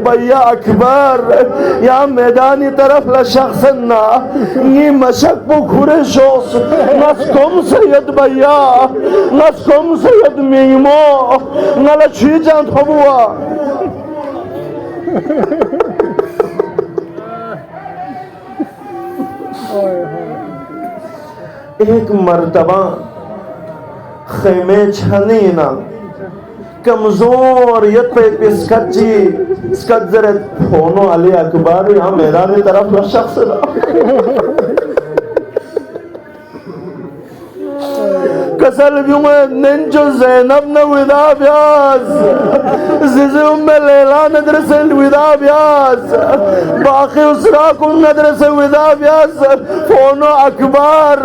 भैया अकबर या मैदानी तरफ लशख्स ना ये मशक बु खुरे शोस नस्कुम सैयद भैया नस्कुम सैयद मीमो नला छी जान थबुआ एक मर्तबा खेमे छनी ना कमजोर यत पे पिस्कची स्कजरत फोनो अली अकबर यहाँ मैदान तरफ ला शख्स ना कसल बियुमे निंजो ज़ैनब न विदा ब्याज ज़िज़े उम्मे लैला नदर से विदा ब्याज बाकी उसरा कुन नदर से विदा ब्याज फोनो अकबर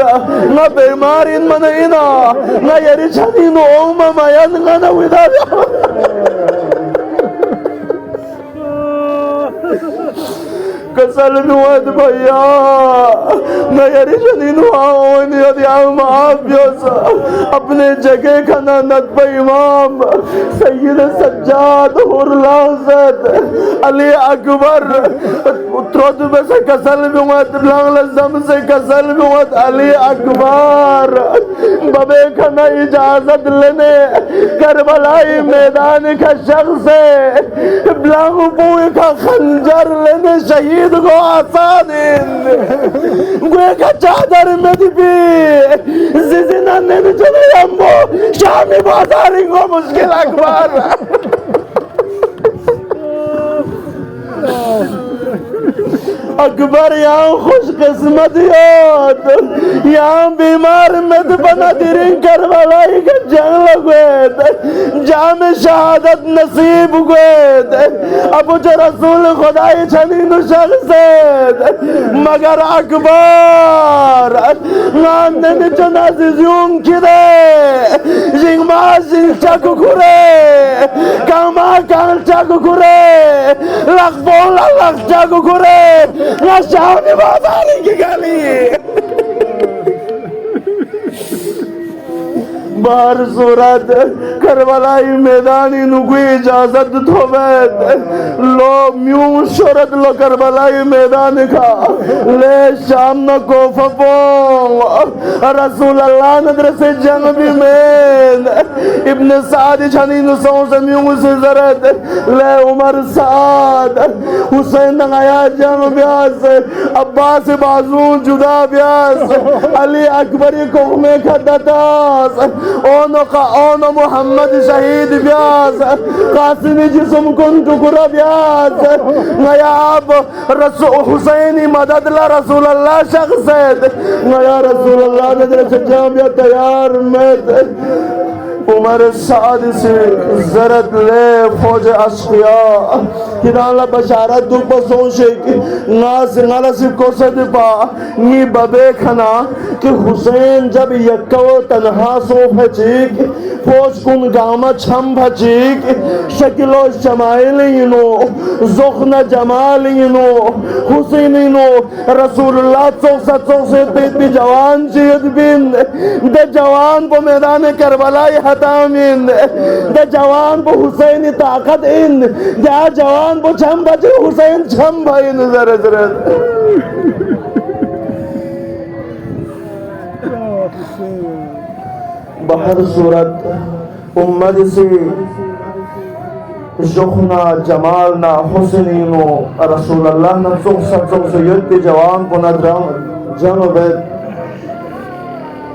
न बीमारी मन इना न यरी छनी नो ओम मयन न विदा ब्याज कसल नुआद भैया नयरी जनीनु आओनी अदियाम आबियोस अपने जगह खाना नदब इमाम सैयद सज्जाद हुरलाज़त अली अकबर उतरोद में से कसल नुआद लज़म से कसल नुआद अली अकबर बबे खाना इजाज़त लेने करबलाई मैदान का शख्स है ब्लांग बुए का खंजर लेने शहीद को आसान gue का चादर में भी जिजना ने चले हमको शामी बाजारी को मुश्किल अकबर अकबर यहाँ खुश किस्मत याद यहाँ बीमार में बना दिरिंग करवालाई के जंग लगवेद जाम शहादत नसीब गुएद अब जो रसूल खुदाई छनी नुशख्सेद मगर अकबर नांदन जो नाज़िज़ूं किदे जिंगमा जिंग चाकू कुरे कामा कांग चाकू कुरे लखबोला लख चाकू कुरे ना शामी बाजारी की गली बार सूरत करबलाई मैदानी नुगुई इजाजत धोबेत लो म्यूं शोरत लो करबलाई मैदान का ले शाम न कोफपो रसूल अल्लाह नदर से जंग भी में इब्न साद छनी नुसों से म्यूं से जरत ले उमर साद हुसैन नगाया जंग ब्यास अब्बास बाजू जुदा ब्यास अली अकबरी कोमे खदतास ओनो का ओनो मोहम्मद शहीद ब्यास कासिमी जिस्म कुन टुकड़ा ब्यास नयाब रसूल हुसैनी मदद ला रसूल अल्लाह शख्स है नया रसूल अल्लाह ने सच्चा ब्या तैयार में उमर साद से जरत ले फौज अशकिया किनाला बशारत दु बसोशे कि नास नासिब को सदपा नी बबे खना कि हुसैन जब यक्को तन्हा सो भचीक फौज कुन गामा छम भचीक शकिलो शमाइल इनो ज़ुखना जमाल इनो हुसैन इनो रसूलुल्लाह चौक से बेटी जवान जीद बिन दे जवान को मैदान करबलाई हतामिन दे जवान को हुसैन ताकत इन या जवान को छम बचे हुसैन छम भाई नजर जरत बहर सूरत उम्मत से ज़ुखना जमाल ना हुसैनो रसूल अल्लाह न चौक से युद्ध जवान को नजर जंग बेद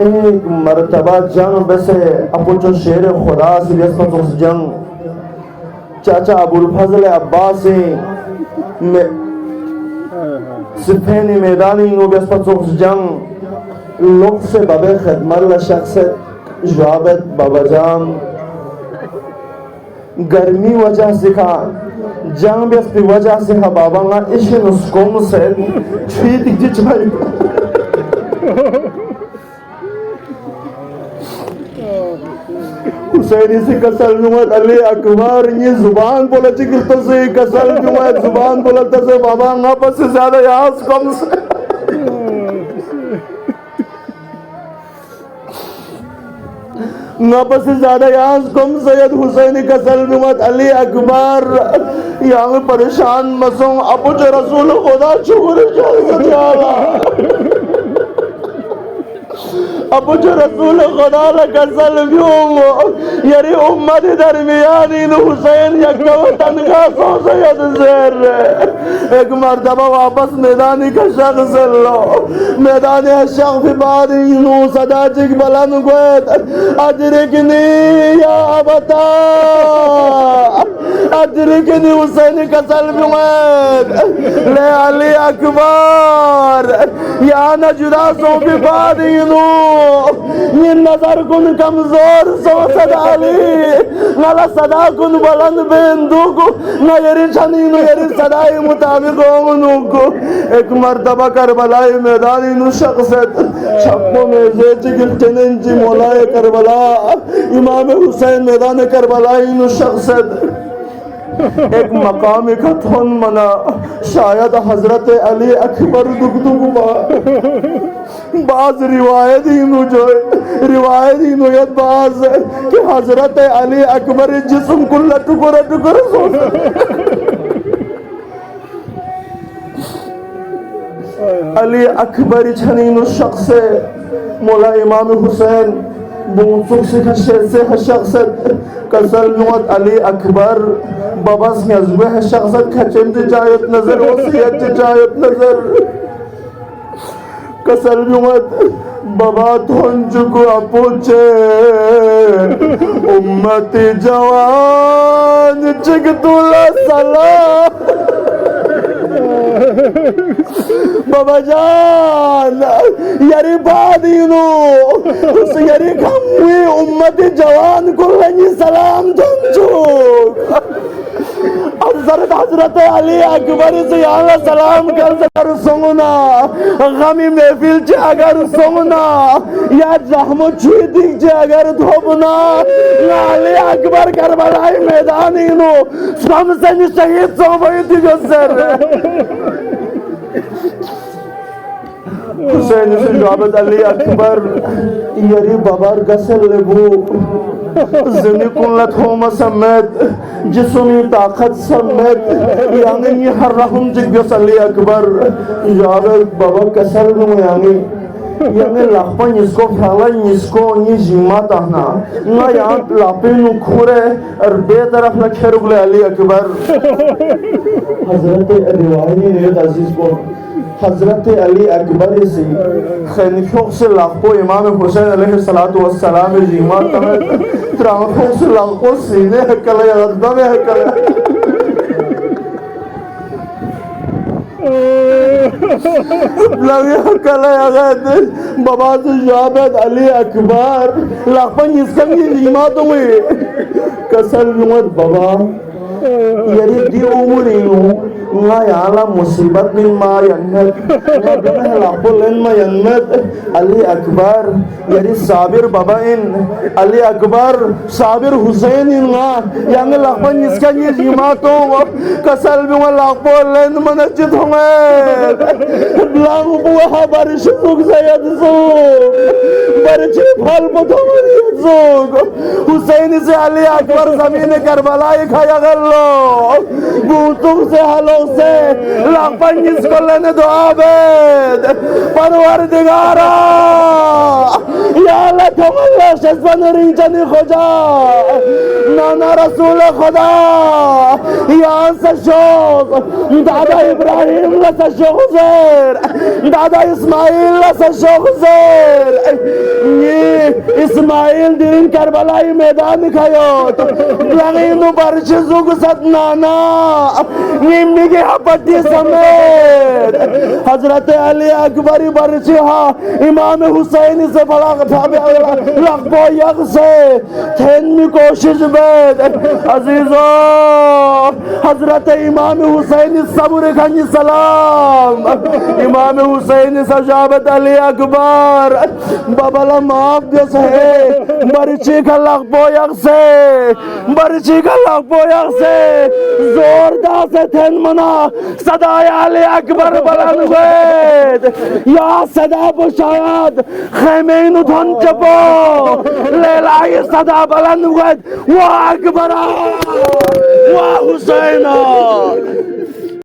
एक मर्तबा जंग बसे अपो जो शेर खुदा से व्यस्त जंग चाचा अबुल फजल अब्बास में सिफेनी मैदानी नो व्यस्त जंग लोग से बबे खदमत ला शख्स जवाबत बाबाजान गर्मी वजह से खा जंग व्यस्त वजह से खा बाबा ना इश्क नुस्कों से छीत जिच भाई हुसैनी से कसल जुमत अली अकबर ये जुबान बोला चिकिल तो से कसल जुमत जुबान बोला तो से बाबा ना बस ज्यादा यहाँ कम से ना बस ज्यादा यहाँ कम सैयद हुसैनी कसल जुमत अली अकबर यहाँ परेशान मसूम अबू जो रसूल खुदा शुक्र अबू जो रसूल खुदा कसल यरी उम्मत दरमियानी हुसैन यकवतन का सोसयत ज़ेर एक मर्तबा वापस मैदानी का शख्स लो मैदानी शख्स बारी नू सदा चिक बलन गोत अदरिकनी या अबता अदरिकनी हुसैन कसल ले अली अकबर या न जुदा सो भी बारी नू ये नजर कुन कमजोर सो सदा अली नला सदा कुन बुलंद बेंदुक न यरी छनी नु यरी सदाई मुताबिक होनुक एक मर्तबा करबला मैदानी नु शख्सत छप्पो में जेच गिल्टनन जी मौलाए करबला इमाम हुसैन मैदान करबला नु शख्सत एक मकाम कथन मना शायद हजरत अली अकबर दुगदुगमा बाज रिवायत ही बाज कि हजरत अली अकबर जिस्म कुल्ला टुकड़ा टुकड़ा अली अकबर छनीन शख्स मौला इमाम हुसैन बुंसुक से शख्सत कसल नुअत अली अकबर बबस यज़्वे शख्सत खचंद जायत नजर वसीयत जायत नजर कसल नुअत बाबा थोंजुको अपूचे उम्मती जवान चिकतुला सला बाबा जान यारी बादीनो उस यारी खम्वी उम्मती जवान को लगी सलाम थोंजु हजरत अली अकबर से यहाँ सलाम कर सकर सोना गमी महफिल चे अगर सोना या जहमो चीती चे अगर धोबना अली अकबर करबलाई मैदान इनो स्वयं से शहीद सो वही थी सर हुसैन से जाबत अली अकबर यरी बाबर गसल लेबू ज़मी कुल्लत होमा समेत जिस्मी ताकत समेत यानी हर रहम जिग्गस अली अकबर जाबत बाबा कसल नु यानी लापन इसको फैला इसको ये जिम्मा ताना ना यहाँ लापे नु खोरे और बेतरफ न खेरुगले अली अकबर हजरत रिवायती ने अजीज को हजरत अली अकबर से खैनियों से लाखों इमाम हुसैन अलैहिस्सलातु वस्सलाम जिम्मा तमें त्रांखों से लाखों सीने हकले अदब हकले लगे हकले अगद बाबा से जाबत अली अकबर लाखों इसका ये जिम्मा तुम्हें कसल नुअत बाबा यरी दी उम्री नु nga yala musibat ni ma yanmet nga bina lapulen ma yanmet Ali Akbar yari Sabir babain Ali Akbar Sabir Hussein nga yang lakpan iska ni jimato kasal binga lapulen manajit honget blang buah barish suk sayad suk barish phal potomani suk Hussein se Ali Akbar zameen Karbala khaya gallo butuk se halo से लापन जिसको लेने दो आबेद परवरदिगारा या अल्लाह तुमल्ला शस्वन रिंचनी खुदा नाना रसूल खुदा या सशोक दादा इब्राहिम ला सशोक ज़ेर दादा इस्माइल ला सशोक ज़ेर ये इस्माइल दिन करबलाई मैदान खायो लगी नु बरशुक सद नाना निम्मी के हपट्टी समेत हजरत अली अकबरी बरशिहा इमाम हुसैन से बड़ा लखबो यक से थेनमी कोशिश बेद अजीजो हजरत इमाम हुसैन सबुर खंजी सलाम इमाम हुसैन सजाबत अली अकबर बबला माफ जस है बरशी का लखबो यक से बरशी का लखबो यक से जोरदार से थेन मना صدای علی اکبر بلند گوید یا صدا بشاید خیمه اینو تن چپو لیلای صدا بلند گوید و اکبر و حسین